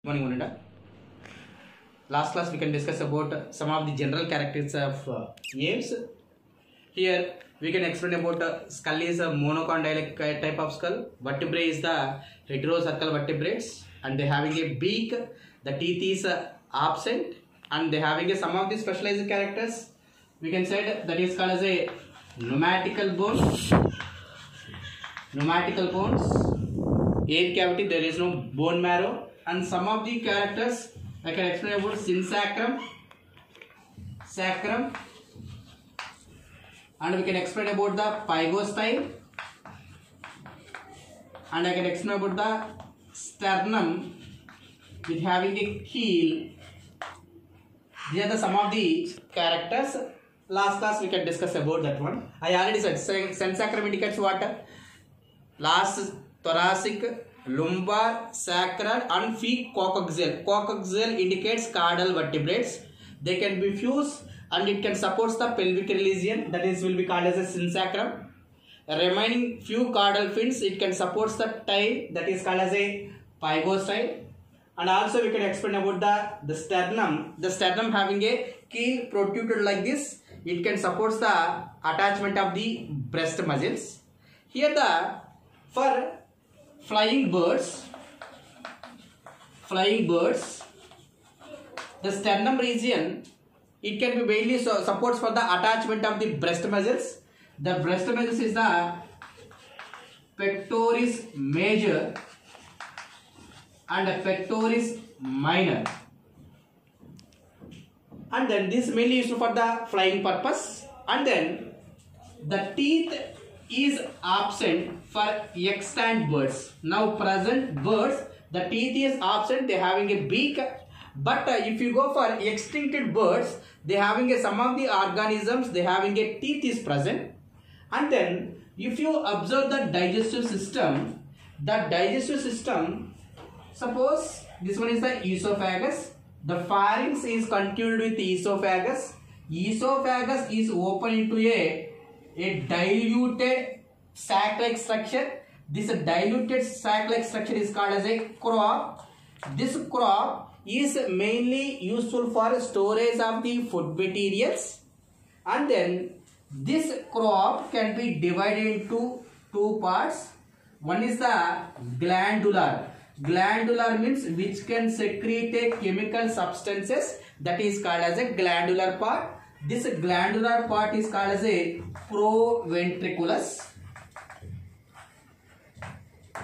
Morning, Moninda. Last class we can discuss about some of the general characteristics of apes. Here we can explain about skull is a monocondyle type of skull. Vertebrae is the heterocercal vertebrates, and they having a beak. The teeth is absent, and they having a, some of the specialized characters. We can say that is called as a pneumatical bones. Pneumatical bones. Ape cavity, there is no bone marrow. And some of the characters I can explain about synsacrum, sacrum, and we can explain about the pygostyle, and I can explain about the sternum with having a keel. These are the some of the characters. Last class we can discuss about that one. I already said synsacrum indicates what? Last thoracic, lumbar, sacral and feet coaxial. Coaxial indicates caudal vertebrates. They can be fused and it can support the pelvic region, that is will be called as a synsacrum. Remaining few caudal fins, it can support the tail, that is called as a pygostyle. And also we can explain about the sternum. The sternum having a keel protruded like this, it can support the attachment of the breast muscles. Here for flying birds, the sternum region, it can be mainly supports for the attachment of the breast muscles. The breast muscles is the pectoris major and the pectoris minor, and then this mainly used for the flying purpose. And then the teeth is absent for extant birds. Now present birds, the teeth is absent, they having a beak. But if you go for extincted birds, they having a, some of the organisms, they having a teeth is present. And then if you observe the digestive system, suppose this one is the esophagus, the pharynx is continued with the esophagus. Esophagus is open into a diluted sac-like structure. This diluted sac-like structure is called as a crop. This crop is mainly useful for storage of the food materials. And then this crop can be divided into two parts. One is the glandular. Glandular means which can secrete a chemical substances, that is called as a glandular part. This glandular part is called as a proventriculus.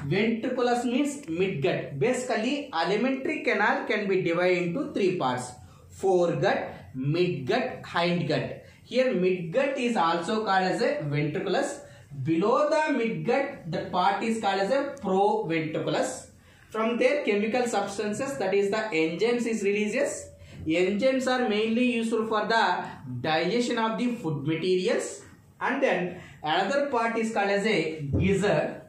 Ventriculus means midgut. Basically, alimentary canal can be divided into three parts: foregut, midgut, hindgut. Here, midgut is also called as a ventriculus. Below the midgut, the part is called as a proventriculus. From there, chemical substances, that is the enzymes, is releases. Enzymes are mainly useful for the digestion of the food materials. And then another part is called as a gizzard.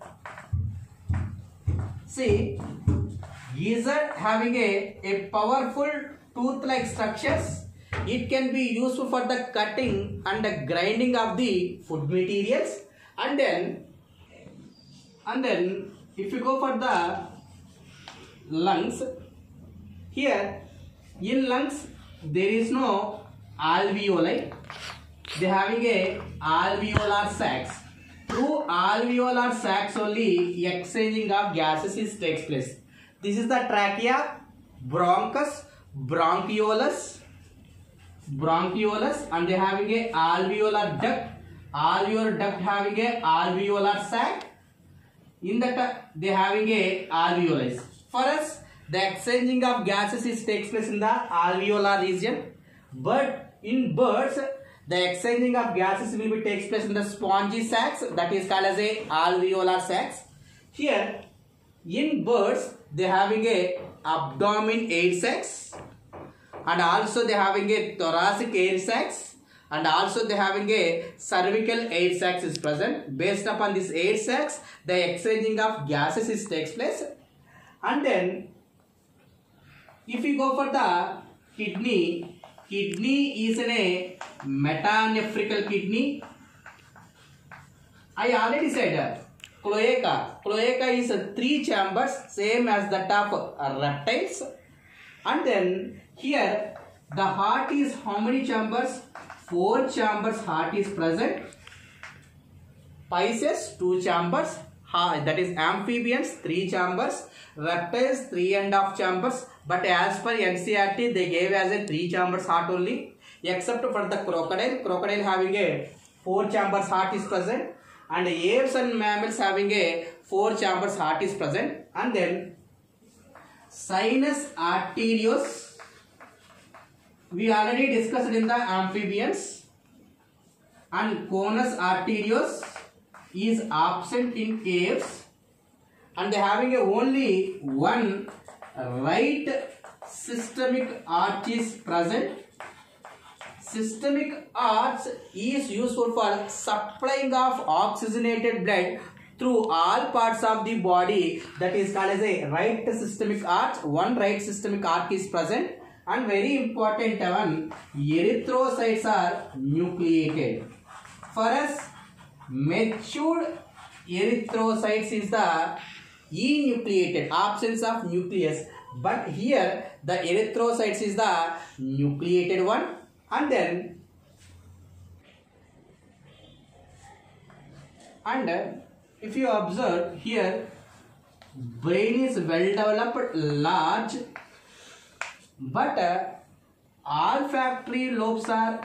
See, gizzard having a powerful tooth-like structures. It can be useful for the cutting and the grinding of the food materials. And then if you go for the lungs, here in lungs there is no alveoli. They having a alveolar sacs. Through alveolar sacs only exchanging of gases takes place. This is the trachea, bronchus, bronchiolus, and they having a alveolar duct. Alveolar duct having a alveolar sac. In that they having a alveolus. For us, the exchanging of gases takes place in the alveolar region. But in birds, the exchanging of gases will be takes place in the spongy sacs, that is called as a alveolar sacs. Here, in birds, they having a abdomen air sacs, and also they having a thoracic air sacs, and also they having a cervical air sacs is present. Based upon this air sacs, the exchanging of gases takes place. And then if you go for the kidney is a metanephrical kidney. I already said cloaca. Cloaca is 3 chambers, same as that of reptiles. And then here the heart is how many chambers? 4 chambers heart is present. Pisces 2 chambers. That is amphibians 3 chambers. Reptiles 3.5 chambers. But as per NCERT they gave as a 3 chambers heart only. Except for the crocodile. Crocodile having a 4 chambers heart is present. And apes and mammals having a 4 chambers heart is present. And then sinus arterios we already discussed in the amphibians. And conus arterios is absent in apes. And they having a only one right systemic arch is present. Systemic arch is useful for supplying of oxygenated blood through all parts of the body. That is called as a right systemic arch. One right systemic arch is present. And very important one, erythrocytes are nucleated. For us, matured erythrocytes is the enucleated, absence of nucleus. But here the erythrocytes is the nucleated one. And then if you observe here, brain is well developed, large, but olfactory lobes are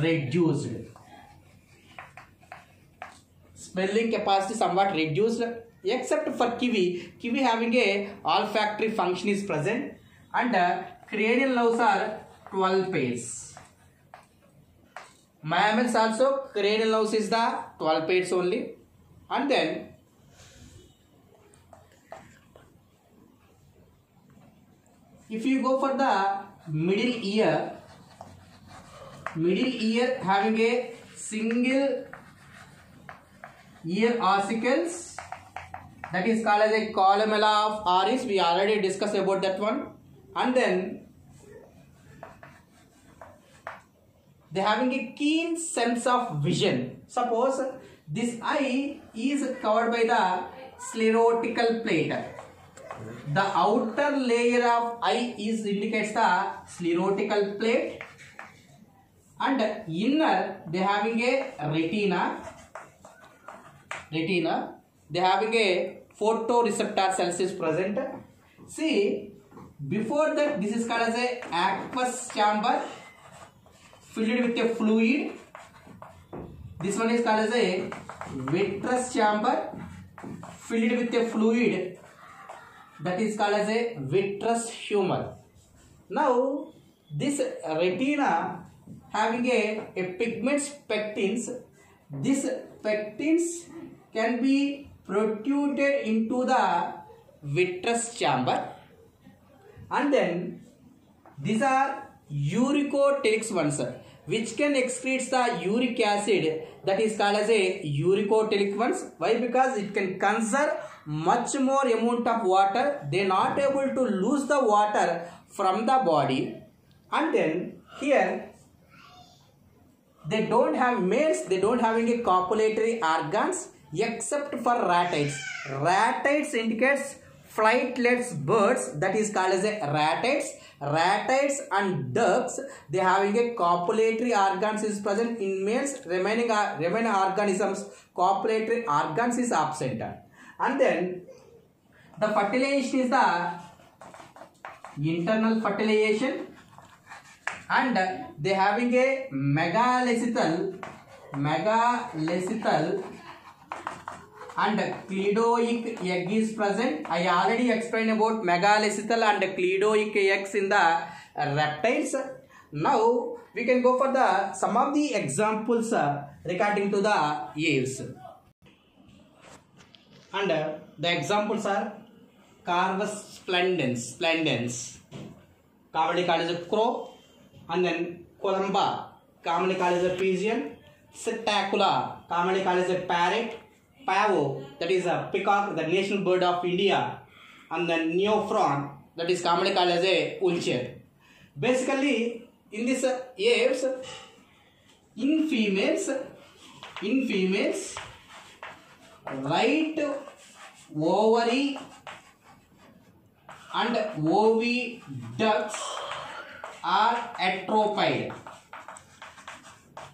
reduced. Smelling capacity somewhat reduced, except for kiwi. Kiwi having a olfactory function is present. And cranial nerves are 12 pairs. Mammals also cranial nerves is the 12 pairs only. And then if you go for the middle ear having a single ear ossicles, that is called as a columella of Aris. We already discussed about that one. And then they having a keen sense of vision. Suppose this eye is covered by the sclerotical plate. The outer layer of eye is indicates the sclerotical plate, and inner they having a retina. They having a photoreceptor cells is present. See, before that, this is called as a aqueous chamber filled with a fluid. This one is called as a vitreous chamber filled with a fluid. That is called as a vitreous humor. Now, this retina having a pigments pectins. This pectins can be protruded into the vitreous chamber. And then these are uricotelic ones, which can excrete the uric acid. That is called as a uricotelic ones. Why? Because it can conserve much more amount of water. They are not able to lose the water from the body. And then here they don't have males. They don't having a copulatory organs except for ratites. Ratites indicates flightless birds, that is called as a ratites. Ratites and ducks, they having a copulatory organs is present in males. Remaining organisms, copulatory organs is absent. And then the fertilization is the internal fertilization, and they having a megalecythal and cleidoic egg is present. I already explained about megalecythal and cleidoic eggs in the reptiles. Now we can go for the some of the examples regarding to the aves. And the examples are Corvus splendens, commonly called as a crow, and then Columba, commonly called as a pigeon, Psittacula, commonly called as a parrot, Pavo, that is a peacock, the national bird of India, and then Neophron, that is commonly called as a vulture. Basically, in this aves, in females, In females, right ovary and oviducts are atrophied.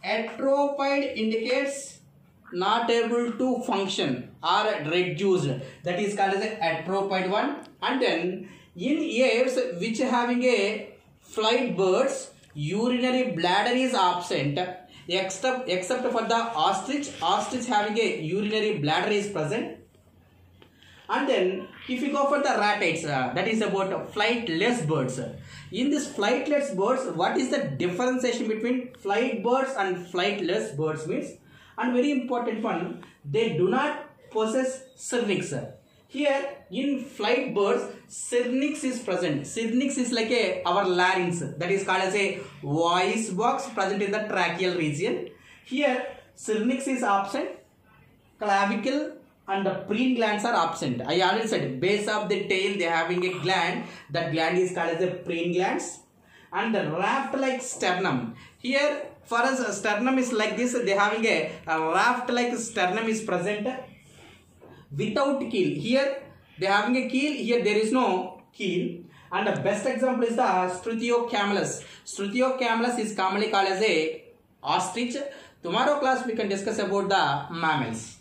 Atrophied indicates not able to function or reduced. That is called as a atrophied one. And then in aves which having a flight birds, urinary bladder is absent except for the ostrich. Ostrich having a urinary bladder is present. And then if you go for the ratites, that is about flightless birds. In this flightless birds, what is the differentiation between flight birds and flightless birds means? And very important one, they do not possess syrinx. Here in flight birds, syrinx is present. Syrinx is like our larynx, that is called as a voice box present in the tracheal region. Here syrinx is absent, clavicle and the preen glands are absent. I already said base of the tail they having a gland. That gland is called as a preen glands. And the raft like sternum. Here for us sternum is like this. They having a raft like sternum is present without keel. Here they having a keel. Here there is no keel. And the best example is the Struthiocamelus. Struthiocamelus is commonly called as a ostrich. Tomorrow class we can discuss about the mammals.